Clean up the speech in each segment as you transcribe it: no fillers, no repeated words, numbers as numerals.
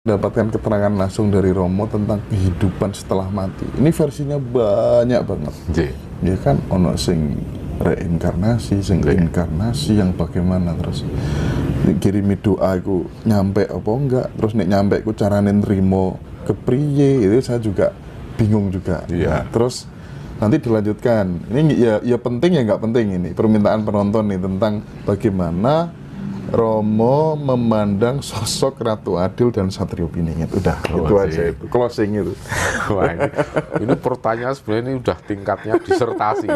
Dapatkan keterangan langsung dari Romo tentang kehidupan setelah mati. Ini versinya banyak banget. Ya kan, ono sing reinkarnasi, sing reinkarnasi yang bagaimana, terus kirimi doa iku nyampe apa enggak, terus nek nyampe iku carane nrimo kepriye, itu saya juga bingung juga. Iya. Nah, terus nanti dilanjutkan. Ini ya penting ya nggak penting ini permintaan penonton nih tentang bagaimana Romo memandang sosok Ratu Adil dan Satrio Piningit. Udah, itu aja itu, closing itu. Wah, ini pertanyaan sebenarnya ini udah tingkatnya disertasi.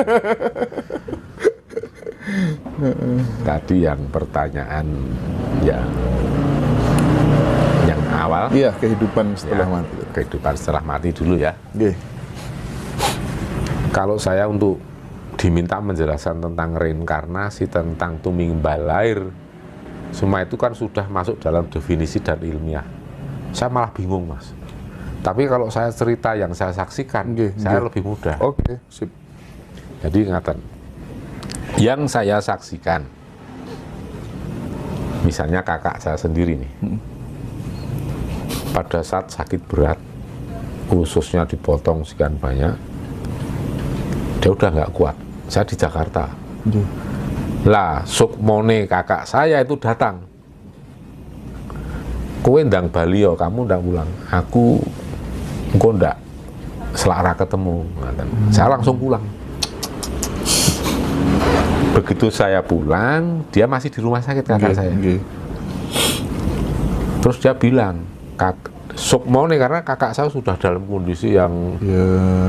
Tadi yang pertanyaan yang awal. Iya, kehidupan setelah Ya, mati. kehidupan setelah mati dulu ya. Oke. Kalau saya untuk diminta menjelaskan tentang reinkarnasi, tentang tumingbal lair, semua itu kan sudah masuk dalam definisi dan ilmiah. Saya malah bingung, Mas. Tapi kalau saya cerita yang saya saksikan, saya lebih mudah. Oke, sip. Jadi ingatan, yang saya saksikan, misalnya kakak saya sendiri nih, pada saat sakit berat, ususnya dipotong sekian banyak, dia udah nggak kuat. Saya di Jakarta. Lah, sukmone kakak saya itu datang. Kowe ndang Bali yo, kamu ndang pulang. Aku engko ndak selara ketemu. Saya langsung pulang. Begitu saya pulang, dia masih di rumah sakit kakak saya. Terus dia bilang, sukmone, karena kakak saya sudah dalam kondisi yang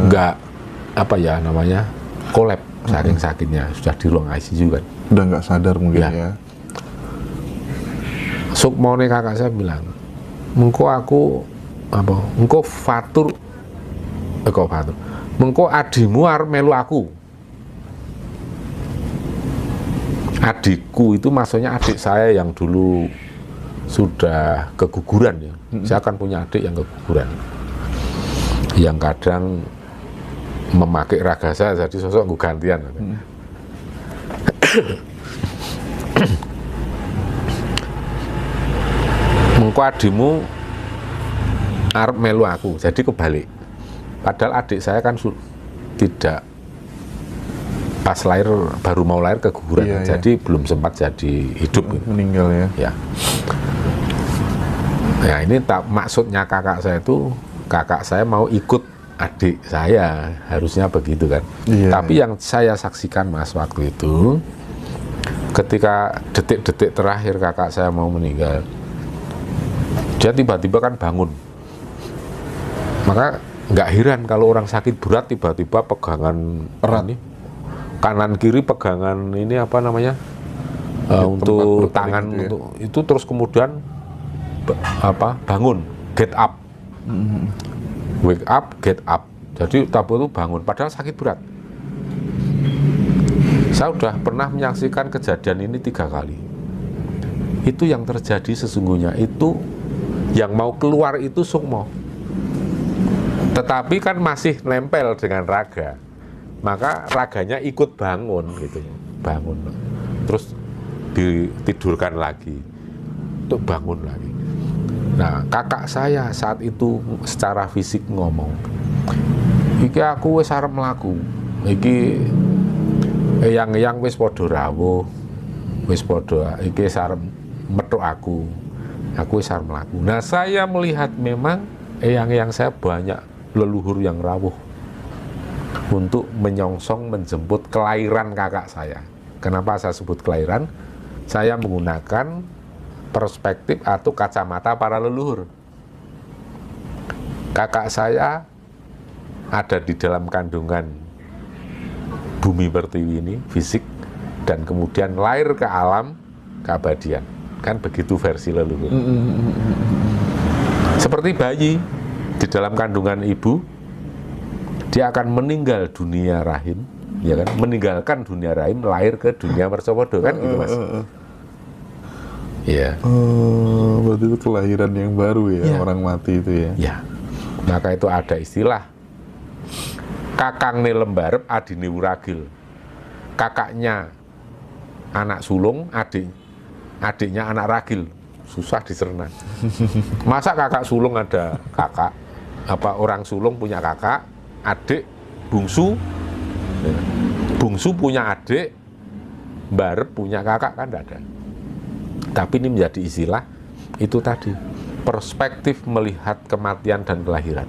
nggak apa ya namanya, kolap saking sakitnya, sudah di ruang ICU kan. Udah nggak sadar mungkin ya. Sukmone kakak saya bilang, mengko aku apa? Mengko fatur, mengko adimu arep melu aku. Adikku itu maksudnya adik saya yang dulu sudah keguguran ya. Saya akan punya adik yang keguguran, yang kadang memakai raga saya jadi sosok gantian. Mengko adimu arep melu aku, jadi kebalik. Padahal adik saya kan tidak, pas lahir, baru mau lahir keguguran, jadi belum sempat jadi hidup, meninggal ya. Ya. Ya ini maksudnya kakak saya itu, kakak saya mau ikut adik saya, harusnya begitu kan. Tapi yang saya saksikan, Mas, waktu itu ketika detik-detik terakhir kakak saya mau meninggal, dia tiba-tiba kan bangun. Maka nggak heran kalau orang sakit berat tiba-tiba pegangan erat nih, kanan kiri pegangan ini apa namanya, untuk tangan gitu ya. Untuk itu, terus kemudian bangun, get up. Wake up, get up. Jadi tabu itu bangun, padahal sakit berat. Saya sudah pernah menyaksikan kejadian ini 3 kali. Itu yang terjadi sesungguhnya, itu yang mau keluar itu sukmo. Tetapi kan masih nempel dengan raga. Maka raganya ikut bangun gitu. Bangun. Terus ditidurkan lagi. Untuk bangun lagi. Nah, kakak saya saat itu secara fisik ngomong, iki aku wis arep mlaku, iki yang wis padha rawuh, wis padha, iki wis arep metuk aku wis arep mlaku. Nah, saya melihat memang yang saya banyak leluhur yang rawuh untuk menyongsong menjemput kelahiran kakak saya. Kenapa saya sebut kelahiran? Saya menggunakan perspektif atau kacamata para leluhur. Kakak saya ada di dalam kandungan bumi pertiwi ini, fisik, dan kemudian lahir ke alam keabadian. Kan begitu versi leluhur. Seperti bayi di dalam kandungan ibu, dia akan meninggal dunia rahim, ya kan? Meninggalkan dunia rahim, lahir ke dunia mercowodo, kan gitu, Mas. Ya. Berarti itu kelahiran yang baru ya, orang mati itu ya. Ya. Maka itu ada istilah kakang ne lembarep adine wuragil. kakaknya anak sulung, adiknya anak ragil, susah dicerna. Masa kakak sulung ada kakak, apa orang sulung punya kakak, adik, bungsu punya adik, barep punya kakak, kan tidak ada. Tapi ini menjadi istilah itu tadi, perspektif melihat kematian dan kelahiran.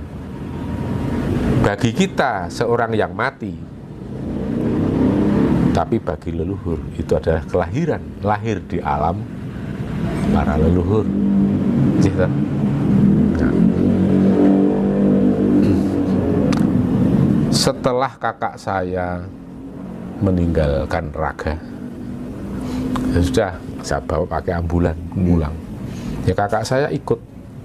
Bagi kita seorang yang mati, tapi bagi leluhur itu adalah kelahiran, lahir di alam para leluhur. Nah. Setelah kakak saya meninggalkan raga, ya sudah, saya bawa pakai ambulan pulang. Ya kakak saya ikut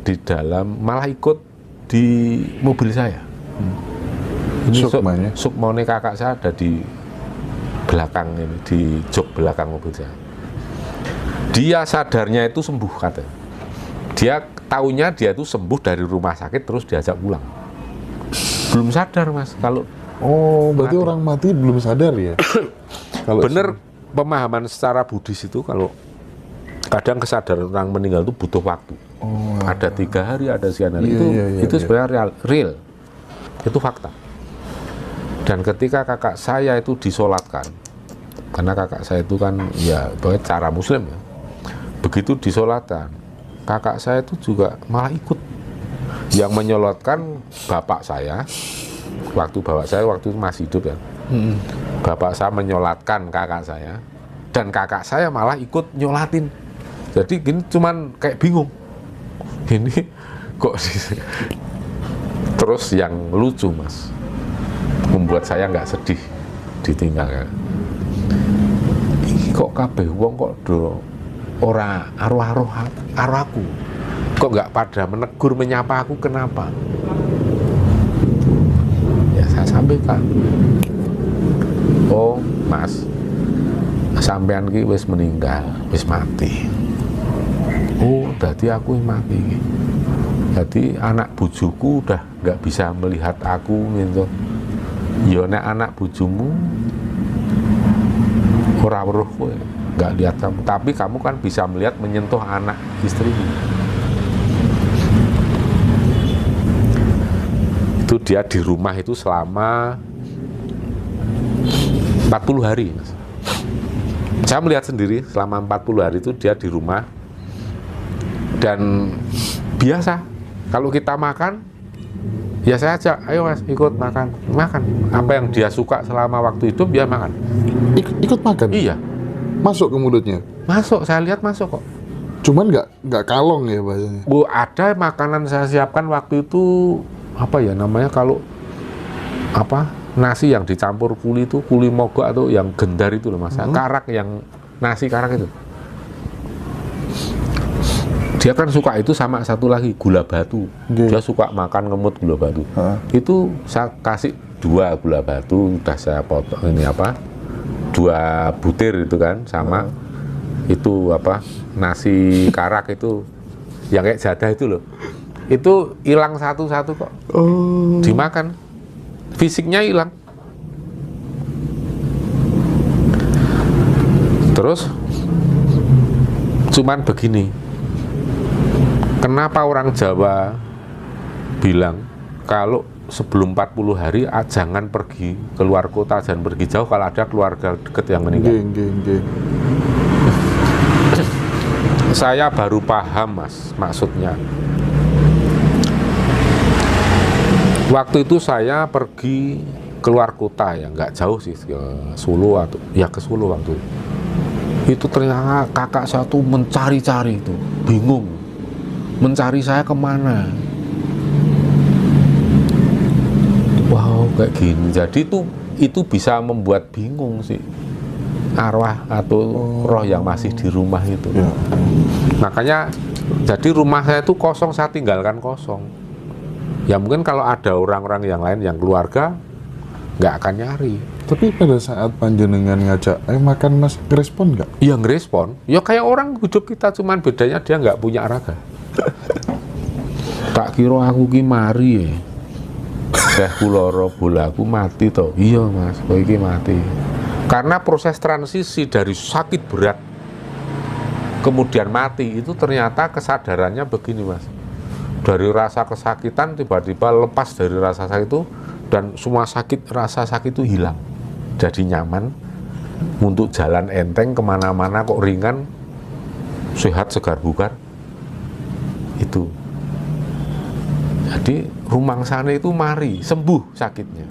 di dalam, malah ikut di mobil saya. Ini sukmone kakak saya ada di belakang ini, di jok belakang mobil saya. Dia sadarnya itu sembuh katanya. Dia taunya dia itu sembuh dari rumah sakit terus diajak pulang. Belum sadar mas kalau. Oh, berarti orang mati belum sadar ya? Kalau bener pemahaman secara Buddhis itu kalau kadang kesadaran orang meninggal itu butuh waktu. Oh, ada 3 hari, ada sekian hari. Itu sebenarnya real. Itu fakta. Dan ketika kakak saya itu disolatkan, karena kakak saya itu kan ya cara muslim ya, begitu disolatkan, kakak saya itu juga malah ikut. Yang menyolatkan bapak saya, waktu itu masih hidup ya. Bapak saya menyolatkan kakak saya, dan kakak saya malah ikut nyolatin. Jadi gini cuman kayak bingung, ini kok terus yang lucu mas, membuat saya nggak sedih ditinggalkan. Kok kabeh wong kok do ora arwahku, kok nggak pada menegur menyapa aku, kenapa? Ya saya sampaikan, oh mas, sampean ki wis meninggal, wis mati. Oh, jadi aku yang mati. Jadi anak bujuku udah nggak bisa melihat aku gitu. Ya nek anak bujumu ora weruh kowe, nggak lihat kamu, tapi kamu kan bisa melihat menyentuh anak istrimu. Itu dia di rumah itu selama 40 hari. Saya melihat sendiri selama 40 hari itu dia di rumah. Dan biasa kalau kita makan, ya saya ajak, ayo mas ikut makan. Apa yang dia suka selama waktu hidup dia makan. Ikut makan? Iya. Masuk ke mulutnya? Masuk, saya lihat masuk kok. Cuman nggak kalong ya bahasanya? Bu, ada makanan saya siapkan waktu itu, apa ya namanya, kalau apa nasi yang dicampur kuli itu, kuli mogok atau yang gendar itu loh mas, karak, yang nasi karak itu. Dia kan suka itu, sama satu lagi gula batu. Dia suka makan ngemut gula batu. Itu saya kasih 2 gula batu, udah saya potong ini apa, 2 butir itu kan, sama itu apa nasi karak itu yang kayak jadah itu loh. Itu hilang satu-satu kok. Dimakan, fisiknya hilang. Terus cuman begini, kenapa orang Jawa bilang kalau sebelum 40 hari jangan pergi keluar kota, jangan pergi jauh kalau ada keluarga dekat yang meninggal. Saya baru paham mas maksudnya. Waktu itu saya pergi keluar kota ya, nggak jauh sih, ke Solo atau ya ke Solo waktu itu. Ternyata kakak saya tuh mencari-cari itu, bingung mencari saya kemana. Wow, kayak gini. Jadi itu bisa membuat bingung sih arwah atau roh yang masih di rumah itu. Makanya jadi rumah saya itu kosong, saya tinggalkan kosong. Ya mungkin kalau ada orang-orang yang lain, yang keluarga, nggak akan nyari. Tapi pada saat panjenengan ngajak, makan mas, ngerespon nggak? Iya ngerespon. Ya kayak orang hidup kita, cuman bedanya dia nggak punya raga. Tak kira aku ki mari ya. Teh kuloro bolaku mati toh. Iya mas, kowe iki mati. Karena proses transisi dari sakit berat kemudian mati itu ternyata kesadarannya begini Mas. Dari rasa kesakitan tiba-tiba lepas dari rasa sakit itu, dan semua rasa sakit itu hilang. Jadi nyaman untuk jalan enteng kemana-mana, kok ringan, sehat, segar bugar. Itu. Jadi rumangsane itu mari, sembuh sakitnya.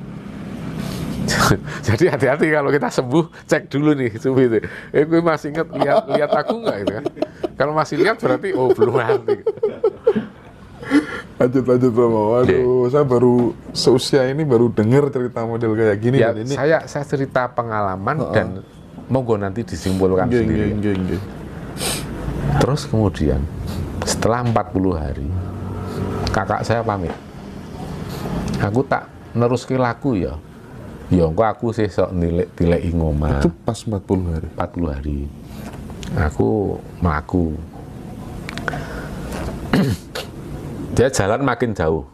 Jadi hati-hati kalau kita sembuh, cek dulu nih suhu itu. Gue masih ingat lihat aku nggak gitu kan? Kalau masih lihat berarti oh belum mati. Lanjut Romo. Waduh, saya baru seusia ini baru dengar cerita model kayak gini. Ya, dan ini saya cerita pengalaman dan monggo nanti disimpulkan sendiri. Terus kemudian setelah 40 hari kakak saya pamit. Aku tak neruski laku ya. Ya engko aku sih sok nilai ngomah. Itu pas 40 hari. 40 hari. Aku melaku. Dia jalan makin jauh.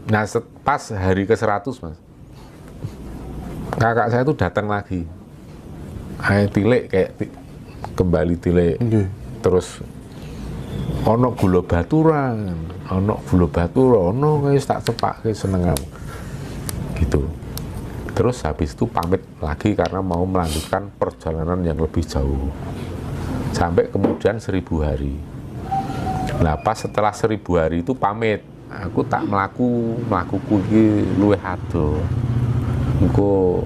Nah, pas hari ke-100, Mas. Kakak saya tuh datang lagi. Tilik kayak kembali tilik. Terus ono gula baturan, ono wis tak cepake seneng aku. Gitu. Terus habis itu pamit lagi karena mau melanjutkan perjalanan yang lebih jauh. Sampai kemudian 1000 hari. Nah, pas setelah 1000 hari itu pamit. Aku tak melakuku iki luwih ado. Engko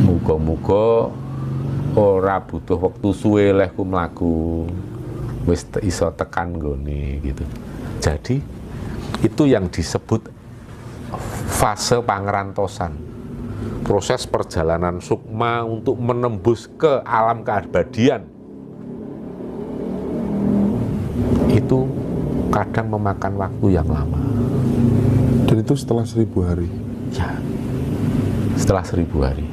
muga-muga ora butuh waktu suwe leh ku mlaku. Wis iso tekan nggone gitu. Jadi itu yang disebut fase pangerantosan, proses perjalanan sukma untuk menembus ke alam keabadian. Itu kadang memakan waktu yang lama. Dan itu setelah 1000 hari? Ya, setelah 1000 hari.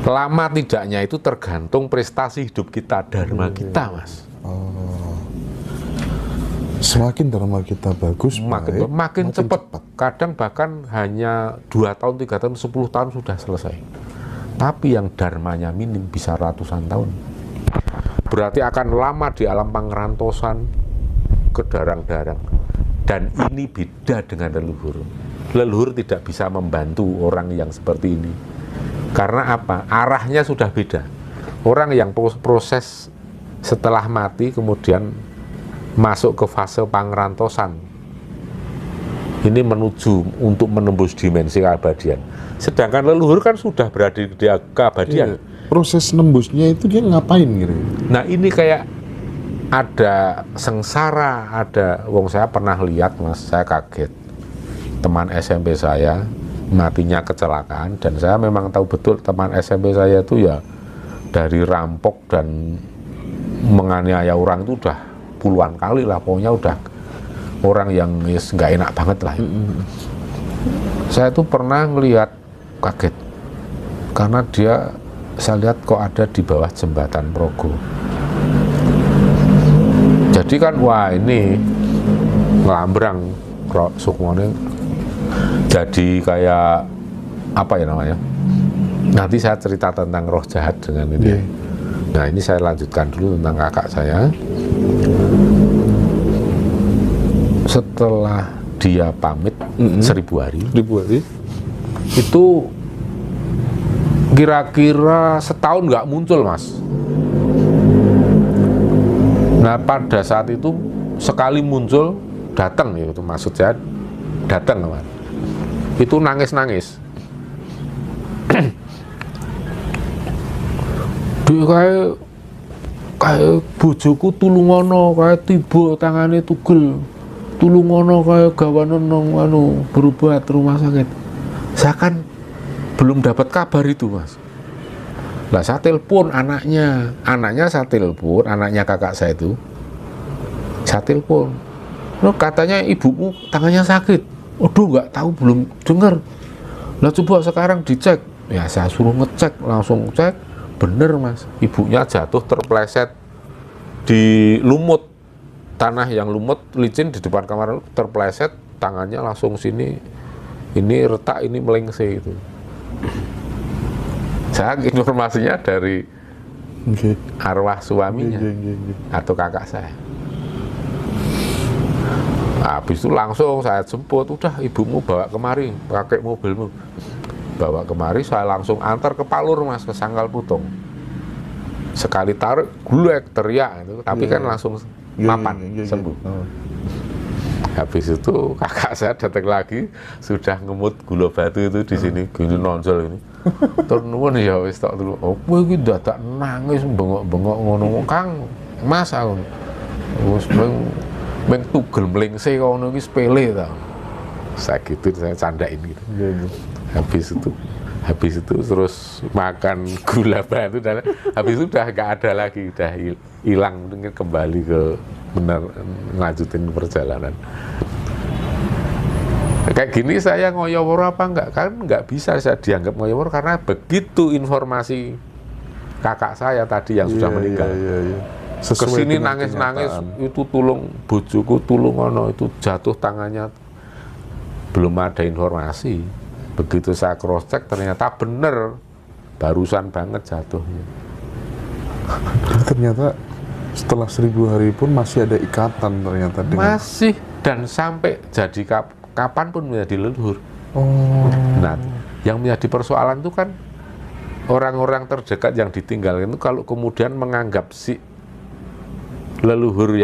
Lama tidaknya itu tergantung prestasi hidup kita, dharma kita, Mas. Semakin dharma kita bagus, makin cepat. Kadang bahkan hanya 2 tahun, 3 tahun, 10 tahun sudah selesai. Tapi yang dharmanya minim bisa ratusan tahun. Berarti akan lama di alam pangerantosan, kedarang-darang. Dan ini beda dengan leluhur. Leluhur tidak bisa membantu orang yang seperti ini. Karena apa? Arahnya sudah beda. Orang yang proses setelah mati kemudian masuk ke fase pangerantosan, ini menuju untuk menembus dimensi keabadian. Sedangkan leluhur kan sudah berada di keabadian. Proses nembusnya itu dia ngapain gitu? Nah, ini kayak ada sengsara, ada wong saya pernah lihat, Mas, saya kaget. Teman SMP saya matinya kecelakaan, dan saya memang tahu betul teman SMP saya itu ya dari rampok dan menganiaya orang itu udah puluhan kali lah, pokoknya udah orang yang nggak enak banget lah. Saya tuh pernah ngelihat, kaget karena saya lihat kok ada di bawah jembatan Progo. Jadi kan wah ini ngelambrang sukmone, jadi kayak apa ya namanya, nanti saya cerita tentang roh jahat dengan ini. Nah, ini saya lanjutkan dulu tentang kakak saya. Setelah dia pamit 1000 hari, itu kira-kira setahun nggak muncul, Mas. Nah, pada saat itu sekali muncul datang, ya itu maksud saya datang, teman. Itu nangis-nangis. Dia kayak bojoku tulungono, kayak tiba tangane tugel. Tulungono kayak gawanan nang berobat rumah sakit. Saya kan belum dapat kabar itu, Mas. Lah saya telepon anaknya saya telepon, anaknya kakak saya itu. Saya telepon. Loh, katanya ibumu tangannya sakit. Aduh, nggak tahu, belum dengar. Lah coba sekarang dicek. Ya saya suruh ngecek, langsung cek. Bener, Mas. Ibunya jatuh terpleset di lumut. Tanah yang lumut, licin di depan kamar terpleset, tangannya langsung sini. Ini retak, ini melengse itu. Saya informasinya dari arwah suaminya atau kakak saya. Habis itu langsung saya jemput, udah ibumu bawa kemari, pakai mobilmu. Bawa kemari, saya langsung antar ke Palur Mas, ke Sangkal Putung. Sekali tarik, gulek, teriak, itu. Tapi kan langsung mapan, sembuh. Habis itu kakak saya datang lagi, sudah ngemut gula batu itu di sini, gini nonjol ini. Terus nuwun ya wis tok dulu. Oh, kowe iki dadak nangis bengok-bengok ngono, Kang. Mas aku. Wis meng tugel mlingse kono iki sepele ta. Saya gitu, saya candain gitu. Habis itu terus makan gula batu dan habis itu udah nggak ada lagi, udah hilang, mungkin kembali ke benar lanjutin perjalanan. Kayak gini saya ngoyoworo apa enggak? Kan nggak bisa saya dianggap ngoyoworo karena begitu informasi kakak saya tadi yang sudah meninggal. Kesini nangis-nangis, itu tulung bojoku, tulung ono, itu jatuh tangannya, belum ada informasi. Begitu saya cross check ternyata bener, barusan banget jatuhnya. Ternyata setelah 1000 hari pun masih ada ikatan ternyata dengan... Masih, dan sampai jadi kapanpun menjadi leluhur. Nah, yang menjadi persoalan itu kan orang-orang terdekat yang ditinggalkan itu kalau kemudian menganggap si leluhur yang